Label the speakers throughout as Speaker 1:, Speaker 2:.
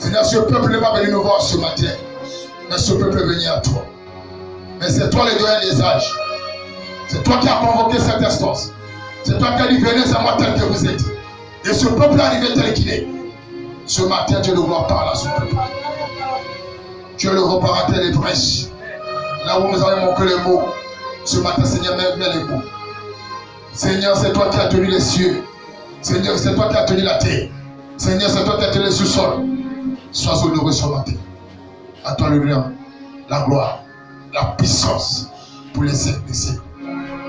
Speaker 1: Seigneur, ce peuple n'est pas venu nous voir ce matin, mais ce peuple est venu à toi. Mais c'est toi le doyen des âges. C'est toi qui as convoqué cette instance. C'est toi qui as dit, venez à moi tel que vous êtes. Et ce peuple est arrivé tel qu'il est. Ce matin, Dieu le voit par là, ce peuple. Dieu le voit par terre les brèches. Là où nous avons manqué les mots, ce matin, Seigneur, mets les mots. Seigneur, c'est toi qui as tenu les cieux. Seigneur, c'est toi qui as tenu la terre. Seigneur, c'est toi qui as tenu le sous-sol. Sois honoré ce matin. À toi le bien, la gloire, la puissance pour les siècles des siècles.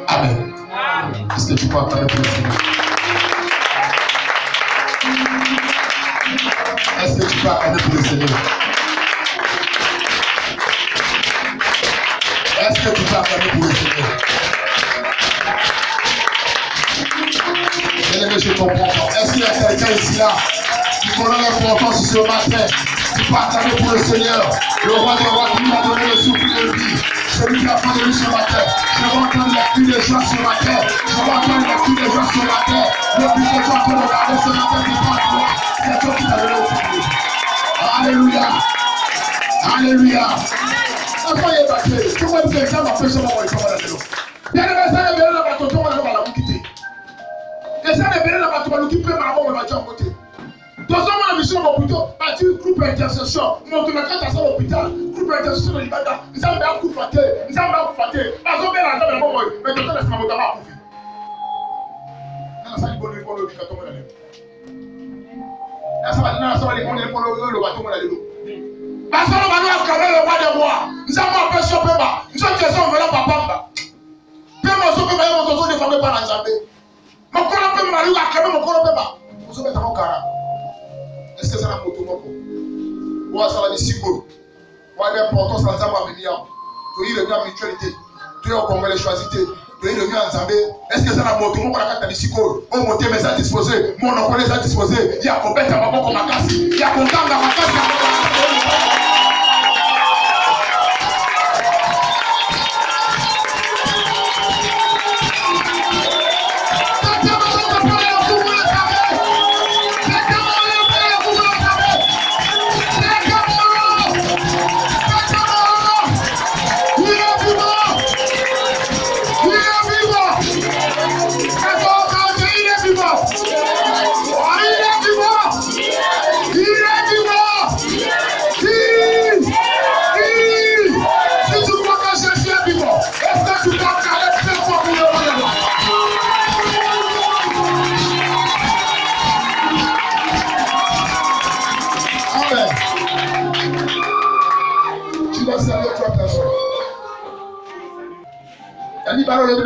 Speaker 1: Amen. Est-ce que tu peux acclamer pour le Seigneur? Est-ce que tu peux acclamer pour le Seigneur? Est-ce que tu peux acclamer pour le Seigneur? Bien-aimé, je comprends pas. Est-ce qu'il y a quelqu'un ici là qui connaît l'importance ce matin? Tu peux acclamer pour le Seigneur, le roi des rois qui nous a donné le souffle de vie. Celui qui a fait de lui ce matin. Je vais entendre les cris des gens ce matin. Je vais entendre les cris des gens ce matin. Le but que tu as fait regarder ce matin, c'est pas toi. C'est toi qui t'as donné le souffle. Alléluia. Alléluia. Après, il est battu. Comment est-ce que quelqu'un m'a fait ce moment? Il faut aller là. Bien aimé, ça n'est pas là, tu vas la quitter. Et ça n'est pas là, tu vas nous quitter, mais on va dire à côté. Dans un mission plutôt, à dire groupe intercession, nous te mettons dans un hôpital, groupe intercession de l'Ibada, nous avons un coup faté, nous avons un coup faté, parce qu'on est là, mais tu as laissé ma moto à couper. Nous avons dit qu'on le dit quand on est là. Nous avons dit qu'on le bâton là. Parce qu'on va nous acclamer le roi des rois. Nous avons appelé sur Pema, nous sommes des hommes venant par Pamba. Pema, nous sommes des hommes défendus par l'Anzambé. Mon corps peut m'arriver à acclamer mon corps Pema. Nous sommes des hommes carrés. Est-ce que ça n'a pas été bon? Ou ça va être si cool? Ou à l'importance dans Zamba Bénia? Tu es le mieux en mutualité. Tu es au Congo les choisité. Tu es le mieux en Zambé. Est-ce que ça n'a pas été bon? On a dit si cool. On monte mes a disposé. Mon oncle les a disposé. Il y a Kobet à Maboko Makasi. Il y a Koganga Makasi.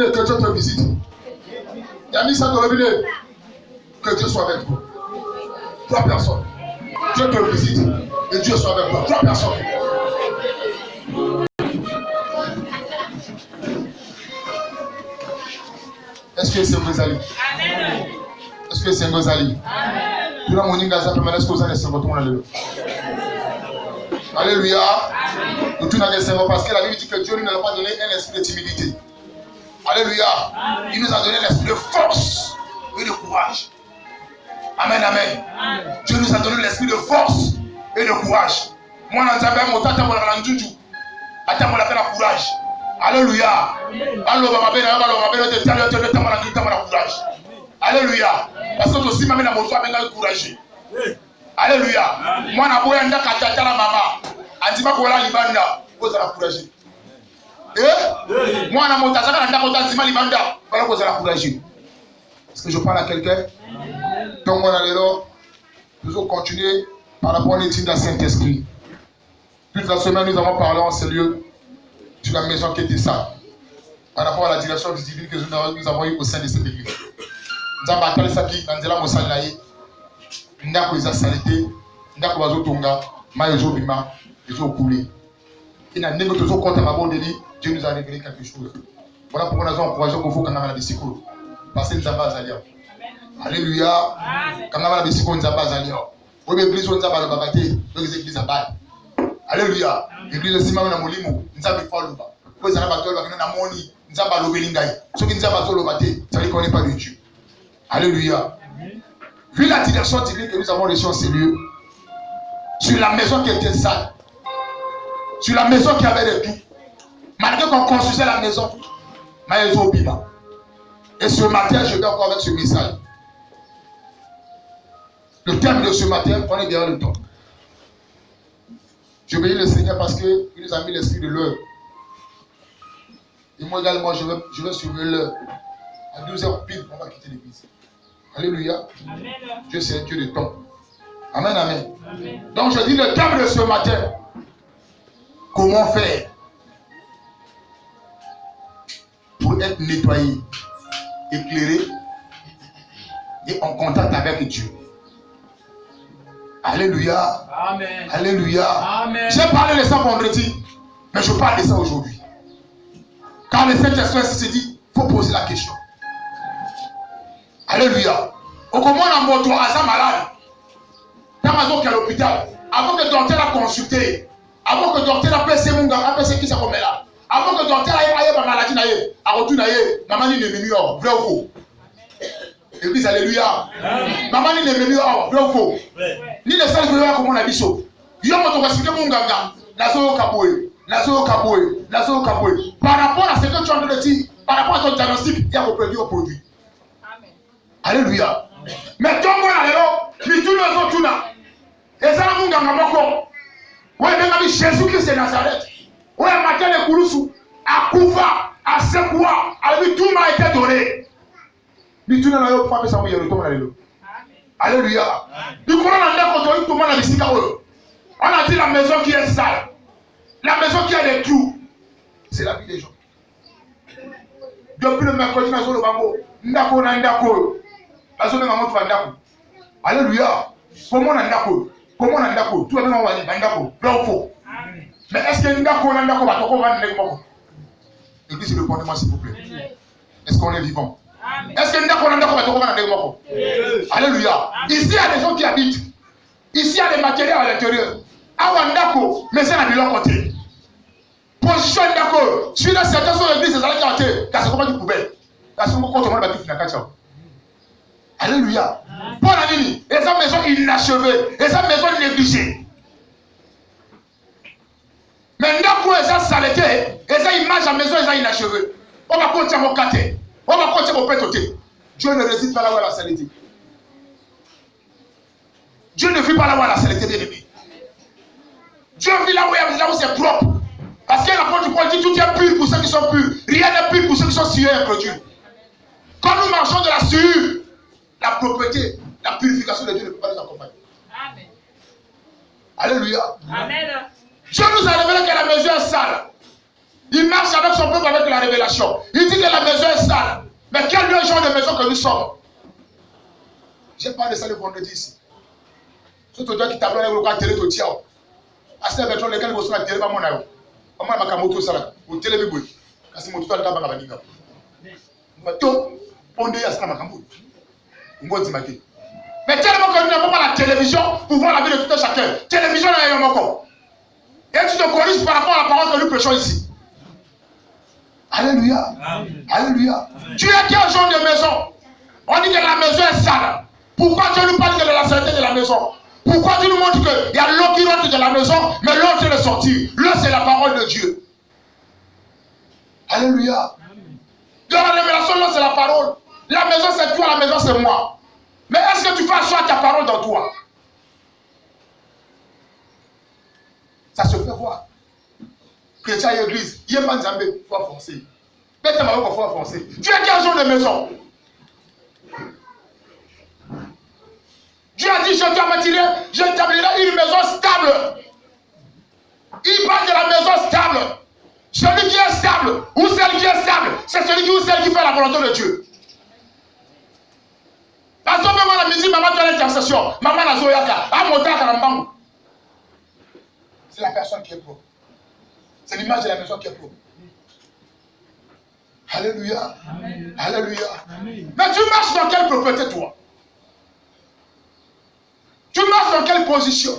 Speaker 1: Que Dieu te visite. Il y a mis ça dans le milieu. Que Dieu soit avec toi. 3 personnes. Dieu te visite et Dieu soit avec toi. 3 personnes. Est-ce que c'est Ngozali? Est-ce que c'est Ngozali? Tu l'as mon ingaza permanent. Est-ce que vous allez se retrouver dans le Alléluia. Nous tout n'avons parce que la Bible dit que Dieu ne nous a pas donné un esprit de timidité. Alléluia. Il nous a donné l'esprit de force et de courage. Amen, amen. Dieu nous a donné l'esprit de force et de courage. Moi, je n'ai mon tata, mon alanjuju. Attends, mon appel à courage. Alléluia. Alléluia. Parce que aussi, ma mère n'a pas courageux. Alléluia. Moi, je n'ai pas de la maman. Je n'ai pas de libanda. Vous allez courager. Moi, je n'ai pas de courageux. Est-ce que je parle à quelqu'un? Donc, nous allons continuer par rapport à l'étude d'un Saint-Esprit. Toute la semaine, nous avons parlé en ce lieu sur la maison qui était ça. Par rapport à la direction divine que nous avons eue au sein de cette église. Nous avons appelé ça qui est dans le Mosalaï. Nous avons fait saleté. Nous avons fait tonga. Nous avons fait bima. Nous avons coulé. Et nous avons fait compte à ma bonne Dieu nous a révélé quelque chose. Voilà pourquoi nous avons encouragé qu'on faut qu'on ait la discipline. Parce que nous avons Azalia. Alléluia. Quand nous avons la discipline, nous avons Azalia. Oui, l'église, nous avons le babaté. Donc, l'église a bail. Alléluia. L'église aussi, nous avons Molimo. Nous avons fait le bas. Nous avons fait le bas. Nous avons fait le bas. Ceux qui nous avons fait le bas, ça veut dire qu'on n'est pas de Dieu. Alléluia. Vu la direction divine que nous avons reçue en ces lieux, sur la maison qui était sale, sur la maison qui avait des tout. Malgré qu'on construisait la maison, mais ils ont oublié. Et ce matin, je vais encore avec ce message. Le thème de ce matin, on est derrière le temps. Je bénis le Seigneur parce qu'il nous a mis l'esprit de l'heure. Et moi également, je vais suivre l'heure. À 12h pile, on va quitter l'église. Alléluia. Amen. Dieu, c'est un Dieu de temps. Amen, amen. Amen. Donc je dis le thème de ce matin. Comment faire pour être nettoyé, éclairé et en contact avec Dieu. Alléluia. Amen. Alléluia. Amen. J'ai parlé de ça vendredi, mais je parle de ça aujourd'hui. Quand le Saint-Esprit se dit, il faut poser la question. Alléluia. Au comment on a moto à sa malade, dans ma zone qui est à l'hôpital, avant que le docteur l'a consulté, avant que le docteur a placé mon gars, après c'est qui ça comme là, avant que le docteur aille ma maladie, a retourné, maman dit ne me vrai ou faux. Église, alléluia. Maman dit ne me vrai ou faux. Ni le sage de comment on a dit ça. Yo moto expliquer mon ganga, nazo kaboué, nazo kaboué, nazo kaboué. Par rapport à ce que tu es en train de dire, par rapport à ton diagnostic, il y a reproduit au produit. Amen. Alléluia. Mais ton bon allélo, mais tout le monde tout là. Et ça mon ganga moko. Ouais, même avec Jésus-Christ de Nazareth. Ouais, matin les Koulousou, à Koufa, à Sekoua, à lui tout m'a été donné. Mais tout le monde a fait ça, il retourne allélo. Alléluia. Du coup, on a dit la maison qui est sale, la maison qui a des trous, c'est la vie des gens. Depuis le mercredi, on a dit le bango, ndako na ndako, alléluia. Comment on a ndako? Comment on a ndako? Tout le monde a dit ndako, vrai faux. Mais est-ce que ndako na ndako va te vendre les mots? Église, répondez-moi s'il vous plaît. Est-ce qu'on est vivant? Est-ce que ndako na ndako va te vendre les mots? Alléluia. Ici, il y a des gens qui habitent. Ici, il y a des matériels à l'intérieur. Awa ndako, mais c'est de l'autre côté. Position ndako. Si là, certains sont l'église, c'est à dire que c'est comme du poubelle. Parce que quand on va tout finir. Alléluia. Pour la nuit, et sa maison inachevée, et sa maison négligée. Mais ndako, et sa saleté, et sa image à maison, et sa inachevée. On va continuer mon caté. On va continuer mon pétoté. Dieu ne réside pas là où il y a la saleté. Dieu ne vit pas là où il y a la saleté, bien aimé. Dieu vit là où c'est propre. Parce que l'apôtre Paul dit tout est pur pour ceux qui sont purs. Rien n'est pur pour ceux qui sont sueurs et produits. Quand nous marchons de la sueur, la propreté, la purification de Dieu ne peut pas nous accompagner. Amen. Alléluia. Amen. Dieu nous a révélé que la maison est sale. Il marche avec son peuple avec la révélation. Il dit que la maison est sale. Mais quel est le genre de maison que nous sommes? J'ai parlé de ça le vendredi ici. C'est toi qui t'appelles avec le télé, tu tiens. À ce moment-là, les gars, ils vont se faire télé, pas mon aïe. Comment ma camoto ça au télé, ils vont parce que mon total d'abord va venir. On dit à ce moment-là, on va dire mais tellement que nous n'avons pas la télévision pour voir la vie de tout un chacun. Télévision, il y a un encore. Et tu te corriges par rapport à la parole que nous prêchons ici. Alléluia. Amen. Alléluia. Amen. Tu es quel genre de maison? On dit que la maison est sale. Pourquoi Dieu nous parle de la saleté de la maison? Pourquoi Dieu nous montre qu'il y a l'eau qui rentre de la maison, mais l'eau est de sortir? L'eau, c'est la parole de Dieu. Alléluia. Dans la révélation, l'eau, c'est la parole. La maison, c'est toi, la maison, c'est moi. Mais est-ce que tu fais asseoir ta parole dans toi? Ça se fait voir. Chrétien et église, il y a un Zambé, il faut avancer. Mais tu faut avancer. Tu es quel genre de maison? Dieu a dit, je t'établirai une maison stable. Il parle de la maison stable. Celui qui est stable, ou celle qui est stable, c'est celui qui ou celle qui fait la volonté de Dieu. Parce que même à la midi, maman fait l'intercession. Maman n'a zoyaka. Ah, mon temps, karambangu. C'est la personne qui est propre. C'est l'image de la maison qui est propre. Alléluia. Amen. Alléluia. Amen. Mais tu marches dans quelle propriété, toi? Tu marches dans quelle position?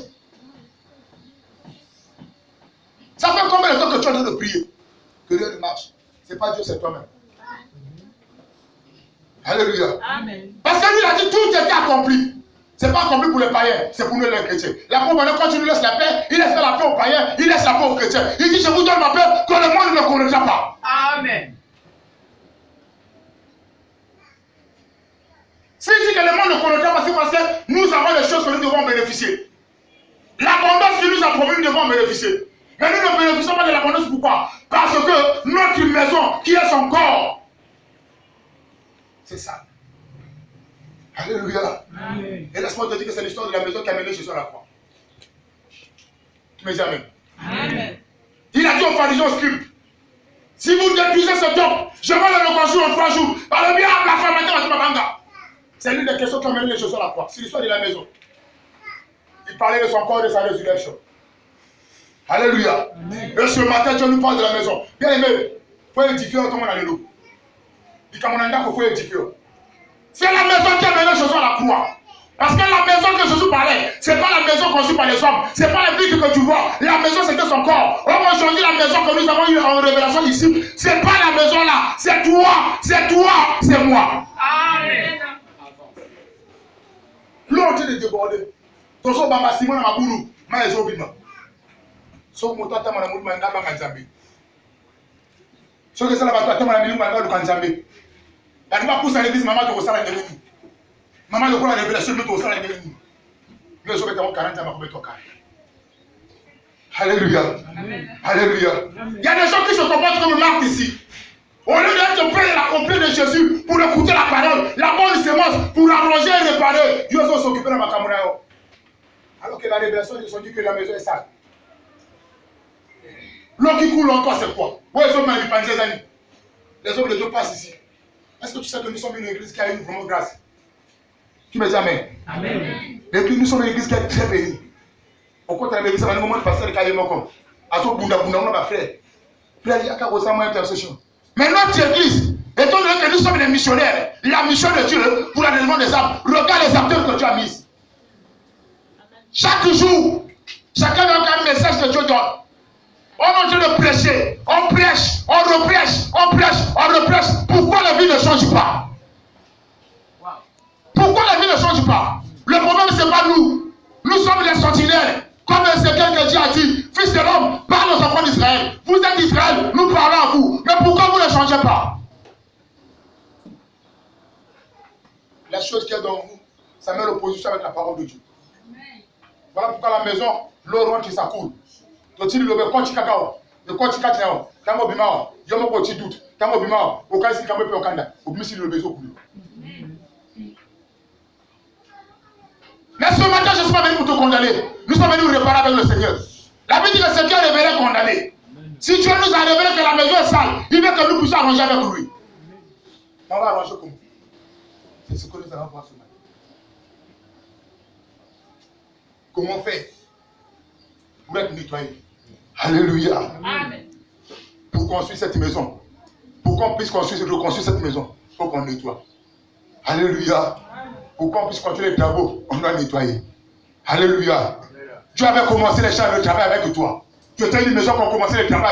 Speaker 1: Ça fait combien de temps que tu es en train de prier? Que Dieu ne marche. Ce n'est pas Dieu, c'est toi-même. Alléluia. Amen. Parce que lui, il a dit tout était accompli. Ce n'est pas accompli pour les païens, c'est pour nous les chrétiens. L'apôtre, quand tu nous laisses la paix, il laisse la paix aux païens, il laisse la paix aux chrétiens. Il dit, je vous donne ma paix, que le monde ne connaîtra pas.
Speaker 2: Amen.
Speaker 1: S'il dit que le monde ne connaîtra pas, c'est parce que nous avons des choses que nous devons bénéficier. L'abondance que nous a promis, nous devons bénéficier. Mais nous ne bénéficions pas de l'abondance, pourquoi? Parce que notre maison, qui est son corps, c'est ça. Alléluia. Amen. Et laisse-moi te dire que c'est l'histoire de la maison qui a mené Jésus à la croix. Tu me dis amen. Amen. Il a dit aux pharisiens, aux scribes, si vous détruisez ce temple, je vais le reconstruire en 3 jours. Par le bien, la femme, c'est l'une des questions qui a mené Jésus à la croix. C'est l'histoire de la maison. Il parlait de son corps et de sa résurrection. Alléluia. Amen. Et ce matin, Dieu nous parle de la maison. Bien aimé, il faut édifier autant qu'on a le lot. Il faut édifier. C'est la maison qui a mené Jésus à la croix. Parce que la maison que Jésus parlait, ce n'est pas la maison construite par les hommes. Ce n'est pas la brique que tu vois. La maison, c'était son corps. Or, aujourd'hui, la maison que nous avons eue en révélation ici, ce n'est pas la maison là. C'est toi, c'est moi. Amen. L'autre est débordé. Ton son baba Simon na magulu, ma ezo bino. So motata mwana mudu manga ba nzambe. So que ça la bato atama na milingo manga lu kanzambe. Bani ba poussa l'église maman to sala ndenge ni. Maman le ko la révélation to sala ndenge ni. Yo so beta 40 ans ma ko beto ka. Alléluia. Amen. Alléluia. Il y a des gens qui se comportent comme Marc ici. Au lieu d'être auprès de Jésus pour écouter la parole, la bonne semence, pour arranger et réparer, Dieu va s'occuper de ma caméra. Alors que la révélation, ils ont dit que la maison est sale. L'eau qui coule en toi, c'est quoi? Les hommes de Dieu passent ici. Est-ce que tu sais que nous sommes une église qui a eu vraiment grâce? Tu me dis amen. Amen. Et puis nous sommes une église qui est très bénie. Au contraire, l'église, c'est un moment de passer le cahier moko. Aso bunda bunda, on va frère. Frère, il y a qu'à ressentir une intercession. Mais notre église, étant donné que nous sommes des missionnaires, la mission de Dieu pour l'enlèvement des âmes, regarde les acteurs que tu as mis. Chaque jour, chacun a un message que Dieu donne. On est en train de prêcher, on prêche, on reprêche, on prêche, on reprêche. Pourquoi la vie ne change pas? Pourquoi la vie ne change pas? Le problème, ce n'est pas nous. Nous sommes les sentinelles. Comme c'est quelqu'un qui a dit, fils de l'homme, parle aux enfants d'Israël. Vous êtes Israël, nous parlons à vous. Mais pourquoi vous ne changez pas? La chose qui est dans vous, ça met l'opposition avec la parole de Dieu. Voilà pourquoi la maison, l'eau rentre et ça coule. Donc tu le quand tu cacao, le quand tu cacao, quand tu bimao, il y a un petit doute, quand tu bimao, au cas où tu peux kanda, au plus si le besoin coule. Mais ce matin, je ne suis pas venu pour te condamner. Nous sommes venus réparer avec le Seigneur. La Bible dit que le Seigneur est révélé condamné. Si Dieu nous a révélé que la maison est sale, il veut que nous puissions arranger avec lui. On va arranger comme c'est ce que nous allons voir ce matin. Comment faire pour être nettoyé? Alléluia. Amen. Pour construire cette maison, pour qu'on puisse reconstruire cette maison, il faut qu'on nettoie. Alléluia. Pour qu'on puisse continuer les travaux, on doit nettoyer. Alléluia. Dieu avait commencé le travail avec toi. Tu étais une maison pour commencer le travail.